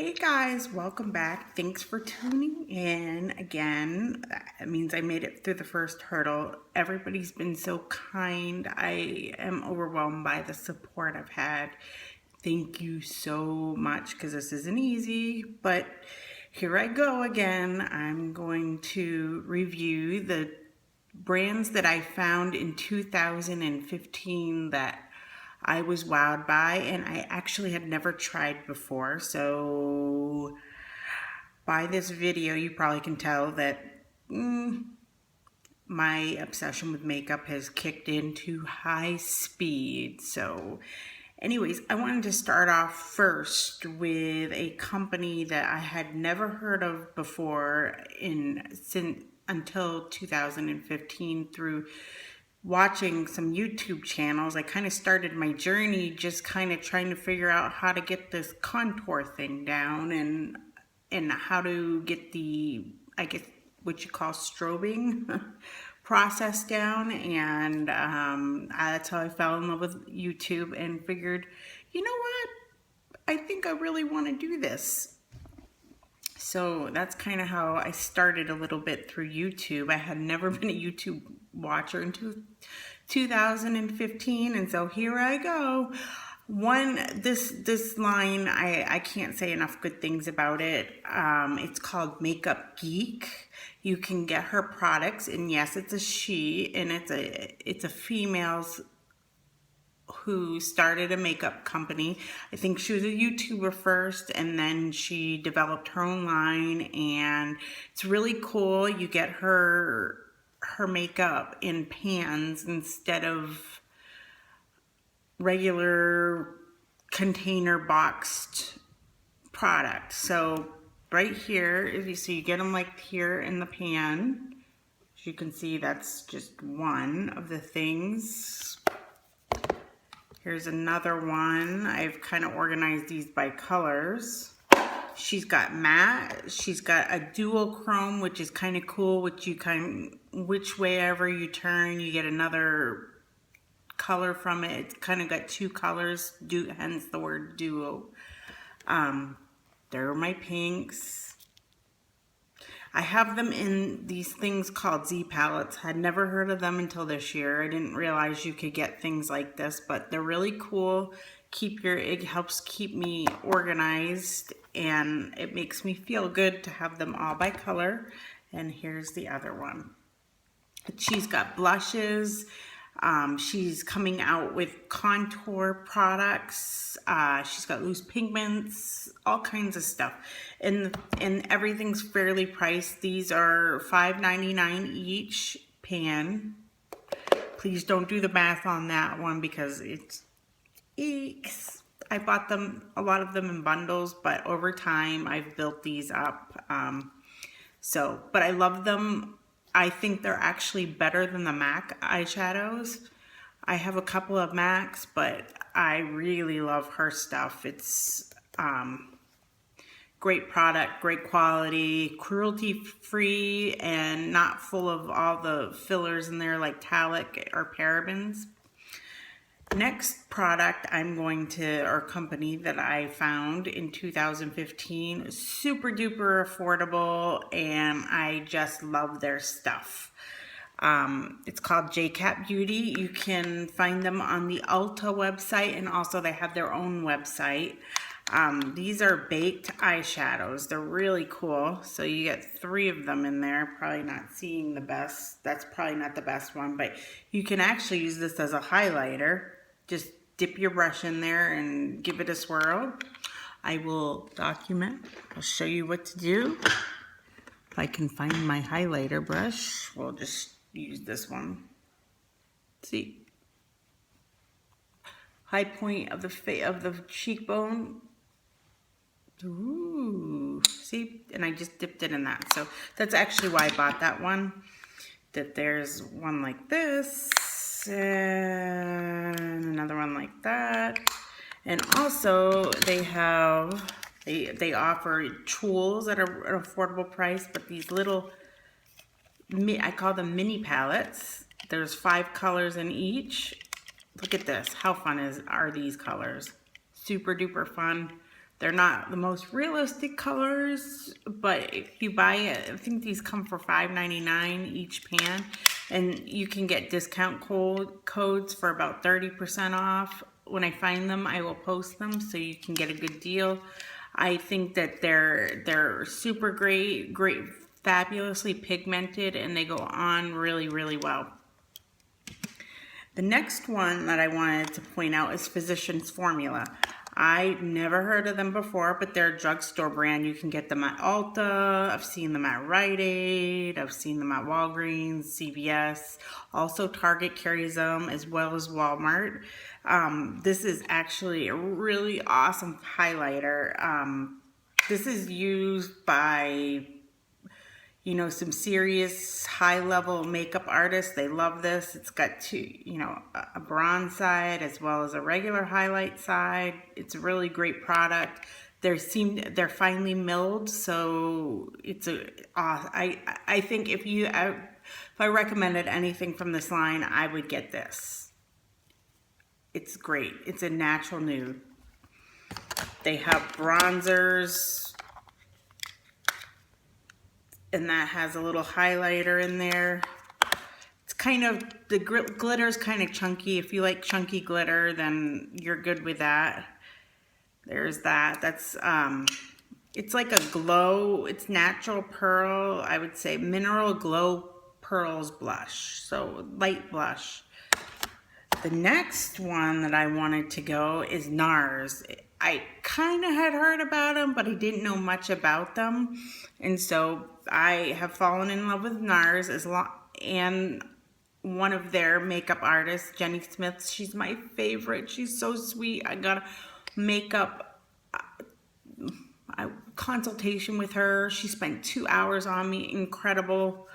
Hey guys, welcome back. Thanks for tuning in again. That means I made it through the first hurdle. Everybody's been so kind. I am overwhelmed by the support I've had. Thank you so much because this isn't easy, but here I go again. I'm going to review the brands that I found in 2015 that I was wowed by and I actually had never tried before. So by this video, you probably can tell that my obsession with makeup has kicked into high speed. So anyways, I wanted to start off first with a company that I had never heard of before until 2015 through watching some YouTube channels. I kind of started my journey just kind of trying to figure out how to get this contour thing down and how to get the, I guess, what you call strobing process down. And that's how I fell in love with YouTube and figured, you know what? I think I really want to do this. So that's kind of how I started a little bit through YouTube. I had never been a YouTube watcher until 2015, and so here I go. This line, I can't say enough good things about it. It's called Makeup Geek. You can get her products, and yes, it's a she, and it's a female's who started a makeup company. I think she was a YouTuber first and then she developed her own line, and it's really cool. You get her makeup in pans instead of regular container boxed product. So right here, if you see, you get them like here in the pan. As you can see, that's just one of the things. Here's another one. I've kind of organized these by colors. She's got matte. She's got a dual chrome, which is kind of cool. Which way ever you turn, you get another color from it. It's kind of got two colors, hence the word duo. There are my pinks. I have them in these things called Z palettes. Had never heard of them until this year. I didn't realize you could get things like this, but they're really cool. It helps keep me organized, and it makes me feel good to have them all by color. And here's the other one. She's got blushes. She's coming out with contour products. She's got loose pigments, all kinds of stuff. And everything's fairly priced. These are $5.99 each pan. Please don't do the math on that one because it's eeks. I bought a lot of them in bundles, but over time I've built these up. But I love them. I think they're actually better than the MAC eyeshadows. I have a couple of MACs, but I really love her stuff. It's great product, great quality, cruelty-free, and not full of all the fillers in there like talc or parabens. Next product or company that I found in 2015, super duper affordable, and I just love their stuff. It's called JCat Beauty. You can find them on the Ulta website, and also they have their own website. These are baked eyeshadows. They're really cool. So you get 3 of them in there. Probably not seeing the best. That's probably not the best one, but you can actually use this as a highlighter. Just dip your brush in there and give it a swirl. I will document. I'll show you what to do. If I can find my highlighter brush, we'll just use this one. See? High point of the cheekbone. Ooh, see? And I just dipped it in that. So that's actually why I bought that one. That there's one like this. And another one like that. And also they offer tools at an affordable price, but these little, I call them mini palettes. There's 5 colors in each. Look at this. How fun are these colors? Super duper fun. They're not the most realistic colors, but if you buy it, I think these come for $5.99 each pan, and you can get discount codes for about 30% off. When I find them, I will post them so you can get a good deal. I think that they're super great, fabulously pigmented, and they go on really, really well. The next one that I wanted to point out is Physicians Formula. I've never heard of them before, but they're a drugstore brand. You can get them at Ulta. I've seen them at Rite Aid. I've seen them at Walgreens, CVS. Also, Target carries them, as well as Walmart. This is actually a really awesome highlighter. This is used by, you know, some serious high-level makeup artists. They love this. It's got a bronze side as well as a regular highlight side. It's a really great product. They're finely milled, so it's I think if I recommended anything from this line, I would get this. It's great. It's a natural nude. They have bronzers, and that has a little highlighter in there. It's kind of, the glitter's kind of chunky. If you like chunky glitter, then you're good with that. There's that. That's, it's like a glow, it's natural pearl, I would say mineral glow pearls blush. So light blush. The next one that I wanted to go is NARS. I kind of had heard about them, but I didn't know much about them. And so I have fallen in love with NARS and one of their makeup artists, Jenny Smith. She's my favorite. She's so sweet. I got a makeup consultation with her. She spent 2 hours on me. Incredible.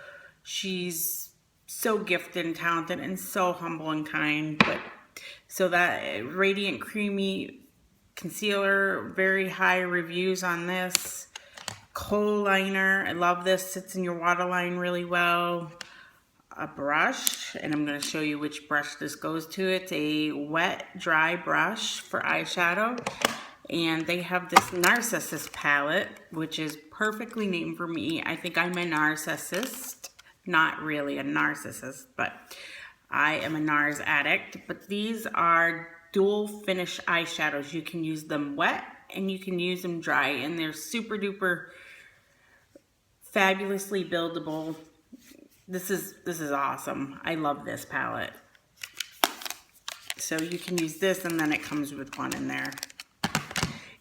She's so gifted and talented and so humble and kind. But so that Radiant Creamy Concealer, very high reviews on this. Kohl liner, I love this, sits in your waterline really well. A brush, and I'm going to show you which brush this goes to. It's a wet, dry brush for eyeshadow. And they have this Narcissus palette, which is perfectly named for me. I think I'm a narcissist. Not really a narcissist, but I am a NARS addict. But these are dual finish eyeshadows. You can use them wet and you can use them dry, and they're super duper fabulously buildable. This is awesome. I love this palette. So you can use this, and then it comes with one in there.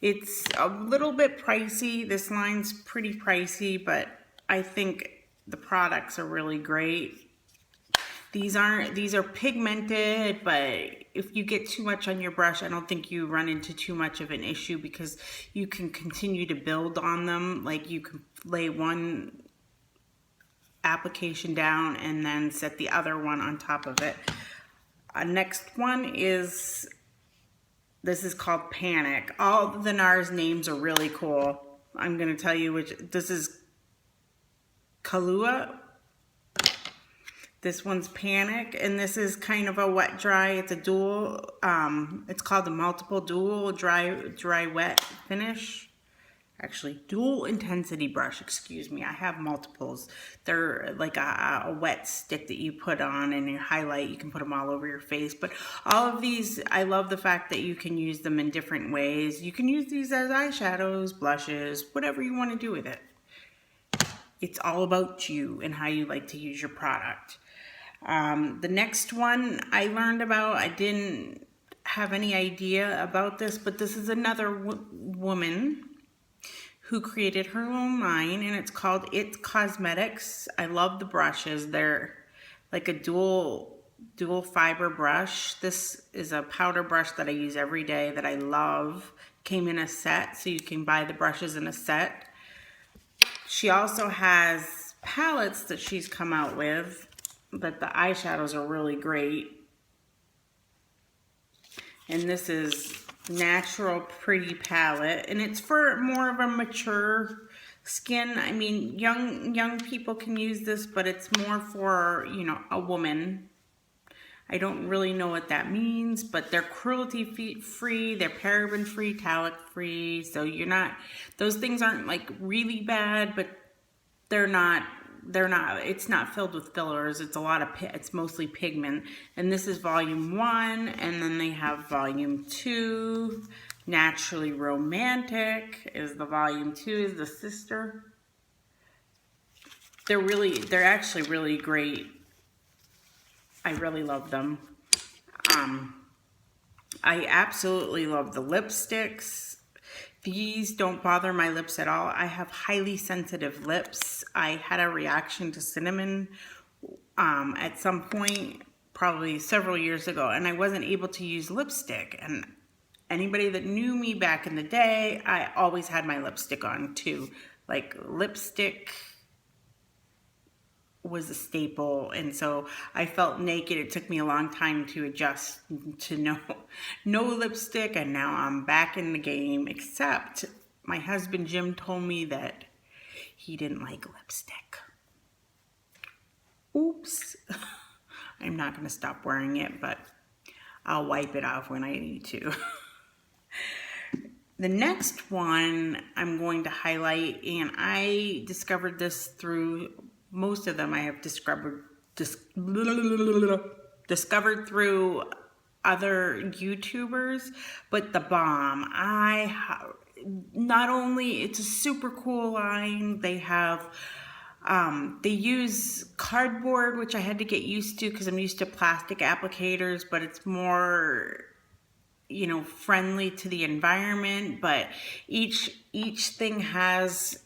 It's a little bit pricey. This line's pretty pricey, but I think the products are really great. These are pigmented, but if you get too much on your brush, I don't think you run into too much of an issue, because you can continue to build on them. Like, you can lay one application down and then set the other one on top of it. Next one is, this is called Panic. All the NARS names are really cool. I'm going to tell you which. This is Kahlua. This one's Panic, and this is kind of a wet dry. It's a dual, it's called the multiple dual dry wet finish. Actually, dual intensity brush, excuse me. I have multiples. They're like a wet stick that you put on and you highlight. You can put them all over your face. But all of these, I love the fact that you can use them in different ways. You can use these as eyeshadows, blushes, whatever you want to do with it. It's all about you and how you like to use your product. The next one I learned about, I didn't have any idea about this, but this is another woman who created her own line, and it's called It Cosmetics. I love the brushes. They're like a dual fiber brush. This is a powder brush that I use every day that I love. Came in a set, so you can buy the brushes in a set. She also has palettes that she's come out with, but the eyeshadows are really great. And this is Natural Pretty palette, and it's for more of a mature skin. I mean, young people can use this, but it's more for, you know, a woman. I don't really know what that means, but they're cruelty free, they're paraben free, talc free. So those things aren't like really bad, but it's not filled with fillers. It's mostly pigment. And this is volume 1, and then they have volume 2. Naturally Romantic is the volume 2, is the sister. They're actually really great. I really love them. I absolutely love the lipsticks. These don't bother my lips at all. I have highly sensitive lips. I had a reaction to cinnamon at some point, probably several years ago, and I wasn't able to use lipstick. And anybody that knew me back in the day, I always had my lipstick on too. Like, lipstick was a staple, and so I felt naked. It took me a long time to adjust to no lipstick, and now I'm back in the game, except my husband Jim told me that he didn't like lipstick. Oops. I'm not going to stop wearing it, but I'll wipe it off when I need to. The next one I'm going to highlight, and I discovered this through most of them I have discovered through other YouTubers, but The Balm. Not only, it's a super cool line, they have, they use cardboard, which I had to get used to because I'm used to plastic applicators, but it's more, friendly to the environment. But each thing has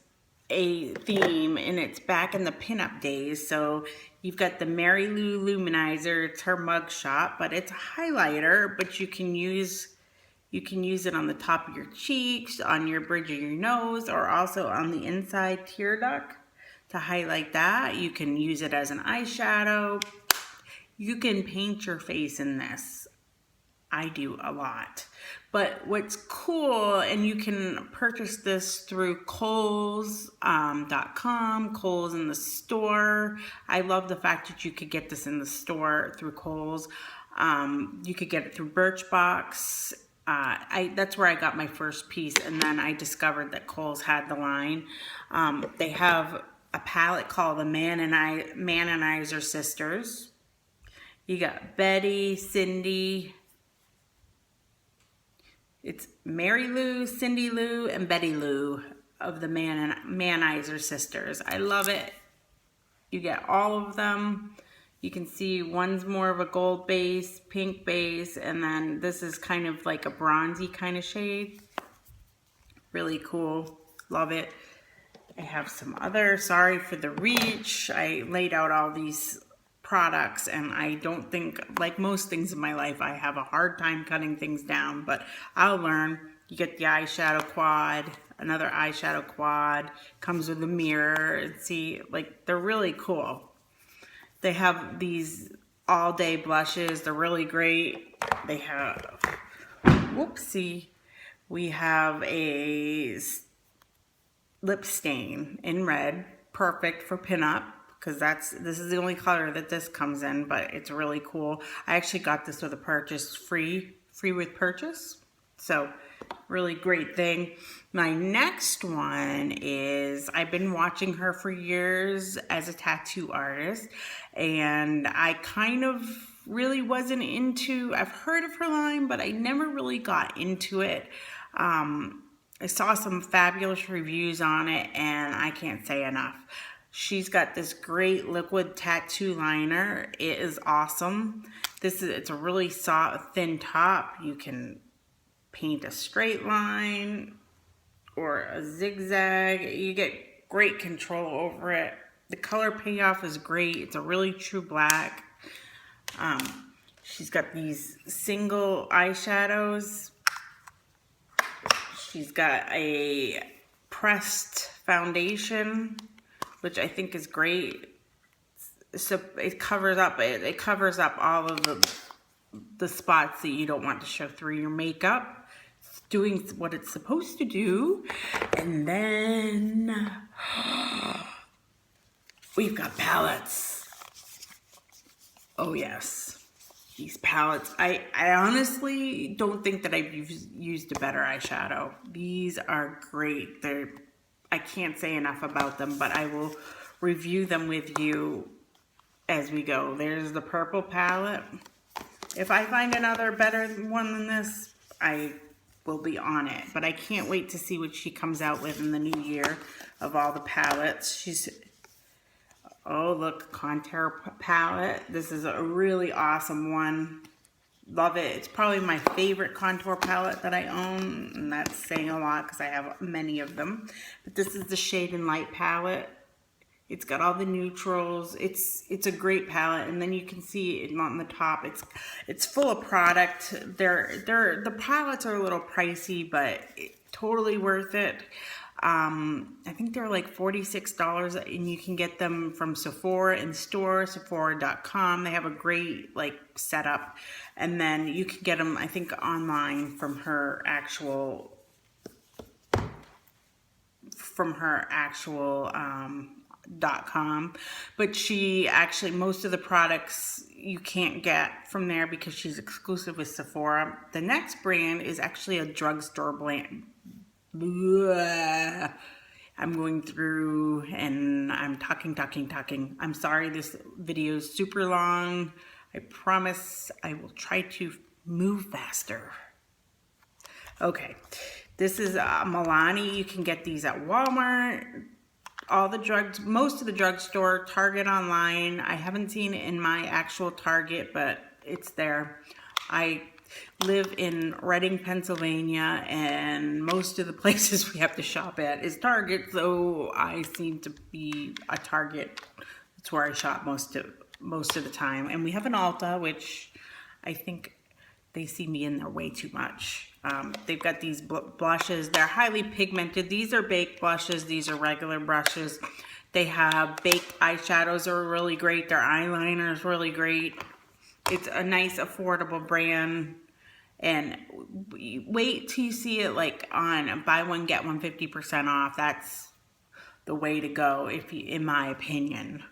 a theme, and it's back in the pinup days. So you've got the Mary Lou Luminizer. It's her mug shot, but it's a highlighter, but you can use it on the top of your cheeks, on your bridge of your nose, or also on the inside tear duct to highlight that. You can use it as an eyeshadow. You can paint your face in this. I do a lot. But what's cool, and you can purchase this through Kohl's.com, Kohl's in the store. I love the fact that you could get this in the store through Kohl's. You could get it through Birchbox. That's where I got my first piece, and then I discovered that Kohl's had the line. They have a palette called the Mananizer Sisters. You got Betty, Cindy. It's Mary Lou, Cindy Lou, and Betty Lou of the Mananizer Sisters. I love it. You get all of them. You can see one's more of a gold base, pink base, and then this is kind of like a bronzy kind of shade. Really cool. Love it. I have some other, sorry for the reach. I laid out all these products, and I don't think, like most things in my life, I have a hard time cutting things down, but I'll learn. You get the eyeshadow quad, another eyeshadow quad, comes with a mirror, and see, like, they're really cool. They have these all day blushes. They're really great. They have, whoopsie, we have a lip stain in red, perfect for pinup, because this is the only color that this comes in, but it's really cool. I actually got this with a purchase, free with purchase. So really great thing. My next one is, I've been watching her for years as a tattoo artist, and I kind of really wasn't into, I've heard of her line, but I never really got into it. I saw some fabulous reviews on it, and I can't say enough. She's got this great liquid tattoo liner. It is awesome. It's a really soft, thin top. You can paint a straight line or a zigzag. You get great control over it. The color payoff is great. It's a really true black. She's got these single eyeshadows. She's got a pressed foundation, which I think is great. So it covers up all of the spots that you don't want to show through your makeup. It's doing what it's supposed to do. And then we've got palettes. Oh yes. these palettes. I honestly don't think that I've used a better eyeshadow. These are great. I can't say enough about them, but I will review them with you as we go. There's the purple palette. If I find another better one than this, I will be on it. But I can't wait to see what she comes out with in the new year of all the palettes. Oh, look, Contour palette. This is a really awesome one. Love it. It's probably my favorite contour palette that I own, and that's saying a lot because I have many of them. But this is the Shade and Light palette. It's got all the neutrals. It's a great palette, and then you can see it on the top. It's full of product. The palettes are a little pricey, but totally worth it. I think they're like $46, and you can get them from Sephora in store, Sephora.com. They have a great like setup, and then you can get them, I think, online from her actual .com, but she actually, most of the products you can't get from there because she's exclusive with Sephora. The next brand is actually a drugstore brand. I'm going through and I'm talking. I'm sorry this video is super long. I promise I will try to move faster. Okay, this is Milani. You can get these at Walmart. Most of the drugstore, Target online. I haven't seen it in my actual Target, but it's there. I live in Reading, Pennsylvania, and most of the places we have to shop at is Target, so I seem to be a Target. That's where I shop most of the time. And we have an Ulta, which I think they see me in there way too much. They've got these blushes. They're highly pigmented. These are baked blushes. These are regular brushes. They have baked eyeshadows are really great. Their eyeliner is really great. It's a nice, affordable brand. And wait till you see it like on buy one, get one 50% off. That's the way to go, in my opinion.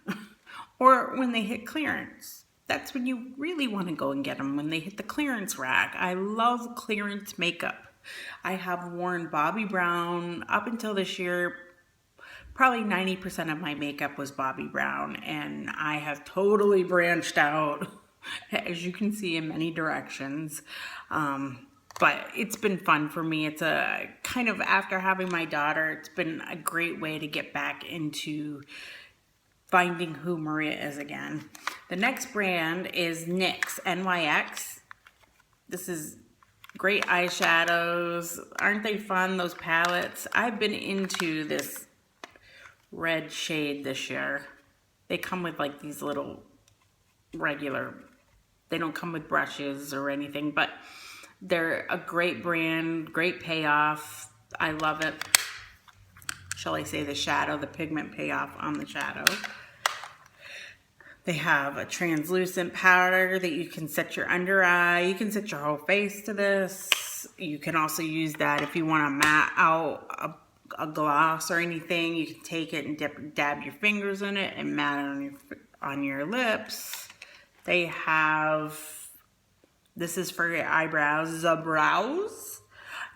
Or when they hit clearance. That's when you really want to go and get them, when they hit the clearance rack. I love clearance makeup. I have worn Bobbi Brown up until this year. Probably 90% of my makeup was Bobbi Brown, and I have totally branched out, as you can see, in many directions. But it's been fun for me. It's a kind of, after having my daughter, it's been a great way to get back into finding who Maria is again. The next brand is NYX, NYX. This is great eyeshadows. Aren't they fun, those palettes? I've been into this red shade this year. They come with like these little regular, they don't come with brushes or anything, but they're a great brand, great payoff. I love it. Shall I say the shadow, the pigment payoff on the shadow. They have a translucent powder that you can set your under eye. You can set your whole face to this. You can also use that if you want to matte out a gloss or anything. You can take it and dab your fingers in it and matte it on your lips. They have, this is for your eyebrows, the brows.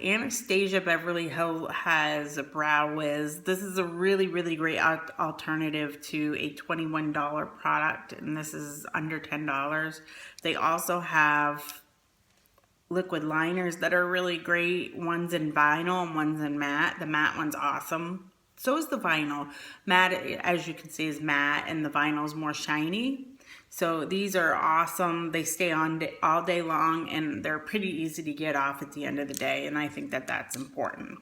Anastasia Beverly Hills has a Brow Wiz. This is a really, really great alternative to a $21 product, and this is under $10. They also have liquid liners that are really great. One's in vinyl and one's in matte. The matte one's awesome. So is the vinyl. Matte, as you can see, is matte, and the vinyl is more shiny. So these are awesome. They stay on all day long, and they're pretty easy to get off at the end of the day, and I think that that's important.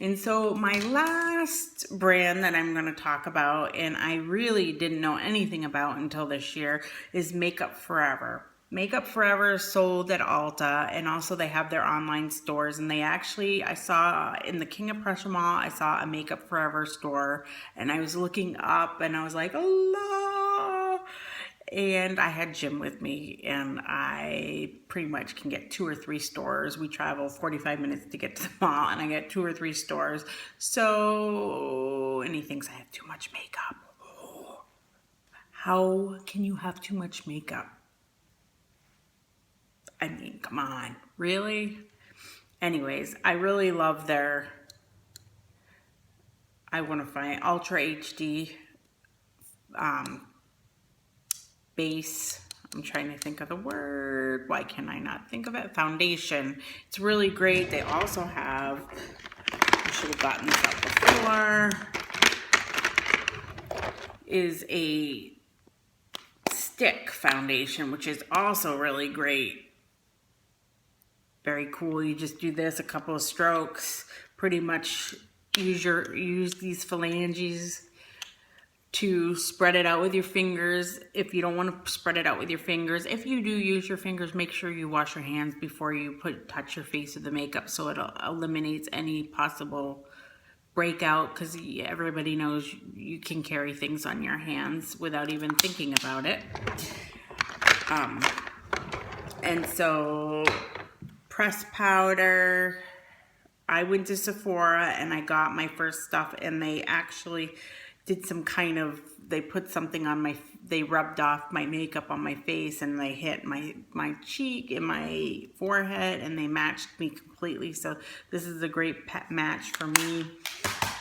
And so my last brand that I'm going to talk about, and I really didn't know anything about until this year, is Makeup Forever. Makeup Forever is sold at Ulta, and also they have their online stores, and they actually, I saw in the King of Prussia Mall, I saw a Makeup Forever store, and I was looking up, and I was like, Allah! And I had Jim with me, and I pretty much can get 2 or 3 stores. We travel 45 minutes to get to the mall, and I get 2 or 3 stores. So, and he thinks I have too much makeup. How can you have too much makeup? I mean, come on, really? Anyways, I really love their, I want to find Ultra HD base. I'm trying to think of the word. Why can I not think of it? Foundation. It's really great. They also have, I should have gotten this out before, is a stick foundation, which is also really great. Very cool. You just do this, a couple of strokes, pretty much use these phalanges to spread it out with your fingers. If you don't want to spread it out with your fingers, if you do use your fingers, make sure you wash your hands before you touch your face with the makeup, so it eliminates any possible breakout, because everybody knows you can carry things on your hands without even thinking about it. And so pressed powder, I went to Sephora and I got my first stuff, and they actually did some kind of, they put something on my, they rubbed off my makeup on my face, and they hit my cheek and my forehead, and they matched me completely. So this is a great match for me.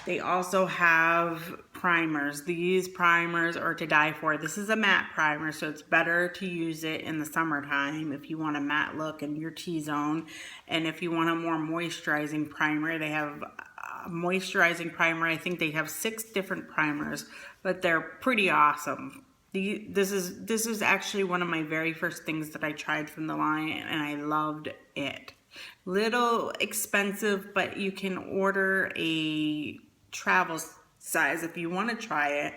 They also have primers. These primers are to die for. This is a matte primer, so it's better to use it in the summertime if you want a matte look in your T-zone. And if you want a more moisturizing primer, they have a moisturizing primer. I think they have 6 different primers, but they're pretty awesome. This is actually one of my very first things that I tried from the line, and I loved it. Little expensive, but you can order a travel size if you want to try it,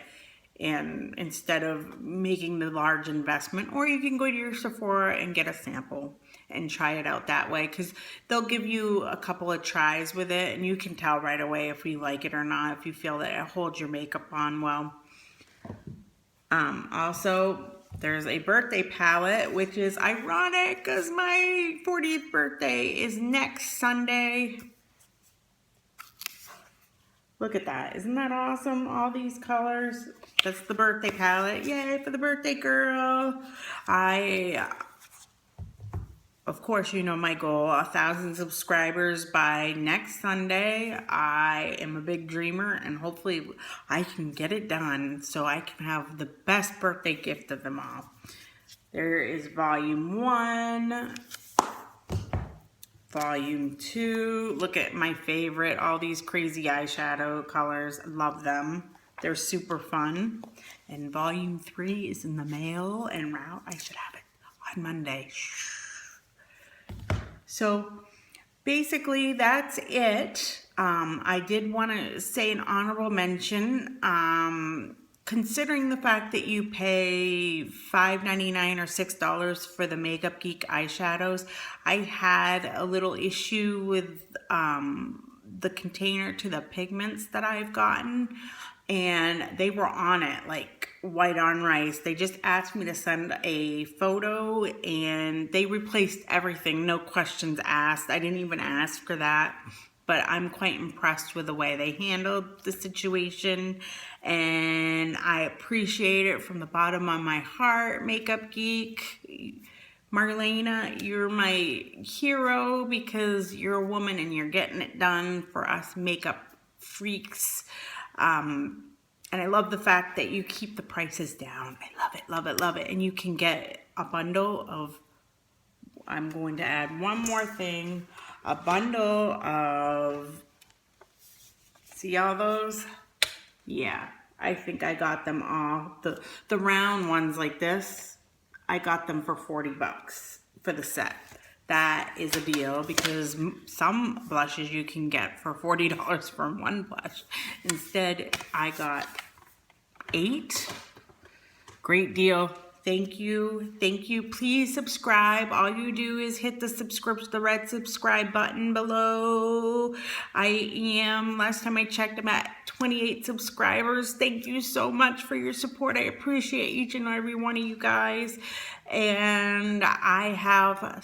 and instead of making the large investment, or you can go to your Sephora and get a sample and try it out that way, because they'll give you a couple of tries with it, and you can tell right away if you like it or not, if you feel that it holds your makeup on well. Also, there's a birthday palette, which is ironic because my 40th birthday is next Sunday. Look at that. Isn't that awesome? All these colors. That's the birthday palette. Yay for the birthday girl. Of course, you know my goal, 1,000 subscribers by next Sunday. I am a big dreamer, and hopefully I can get it done so I can have the best birthday gift of them all. There is volume 1. Volume 2, look at my favorite, all these crazy eyeshadow colors, love them. They're super fun. And volume 3 is in the mail and route. I should have it on Monday. So basically that's it. I did want to say an honorable mention. Considering the fact that you pay $5.99 or $6 for the Makeup Geek eyeshadows, I had a little issue with the container to the pigments that I've gotten, and they were on it like white on rice. They just asked me to send a photo, and they replaced everything, no questions asked. I didn't even ask for that. But I'm quite impressed with the way they handled the situation, and I appreciate it from the bottom of my heart, Makeup Geek. Marlena, you're my hero because you're a woman and you're getting it done for us makeup freaks. And I love the fact that you keep the prices down. I love it, love it, love it. And you can get a bundle of, I'm going to add one more thing, a bundle of, see all those? Yeah, I think I got them all. The round ones like this, I got them for 40 bucks for the set. That is a deal because some blushes you can get for $40 for one blush. Instead, I got 8. Great deal. Thank you. Thank you. Please subscribe. All you do is hit the red subscribe button below. I am, last time I checked, I'm at 28 subscribers. Thank you so much for your support. I appreciate each and every one of you guys. And I have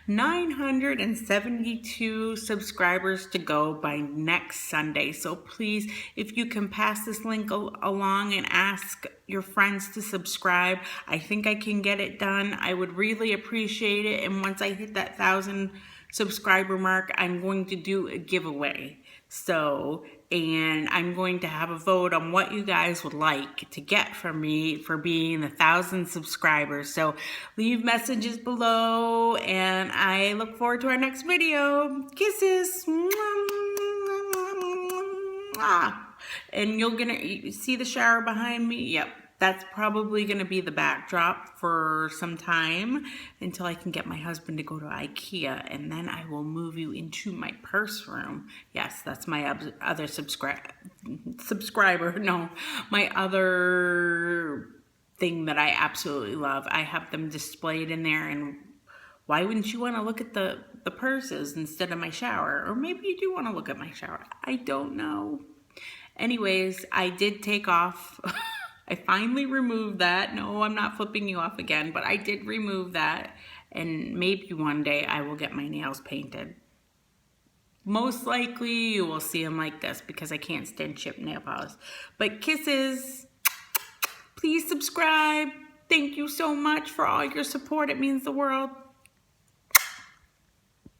972 subscribers to go by next Sunday. So please, if you can pass this link along and ask your friends to subscribe, I think I can get it done. I would really appreciate it. And once I hit that 1,000 subscriber mark, I'm going to do a giveaway. So, and I'm going to have a vote on what you guys would like to get from me for being 1,000 subscribers. So leave messages below, and I look forward to our next video. Kisses. And you're gonna see the shower behind me. Yep, that's probably gonna be the backdrop for some time until I can get my husband to go to IKEA, and then I will move you into my purse room. Yes, that's my other subscriber. No, my other thing that I absolutely love. I have them displayed in there, and why wouldn't you want to look at the purses instead of my shower? Or maybe you do want to look at my shower. I don't know. Anyways, I did take off. I finally removed that. No, I'm not flipping you off again, but I did remove that. And maybe one day I will get my nails painted. Most likely you will see them like this because I can't stand chipped nail polish. But kisses. Please subscribe. Thank you so much for all your support. It means the world.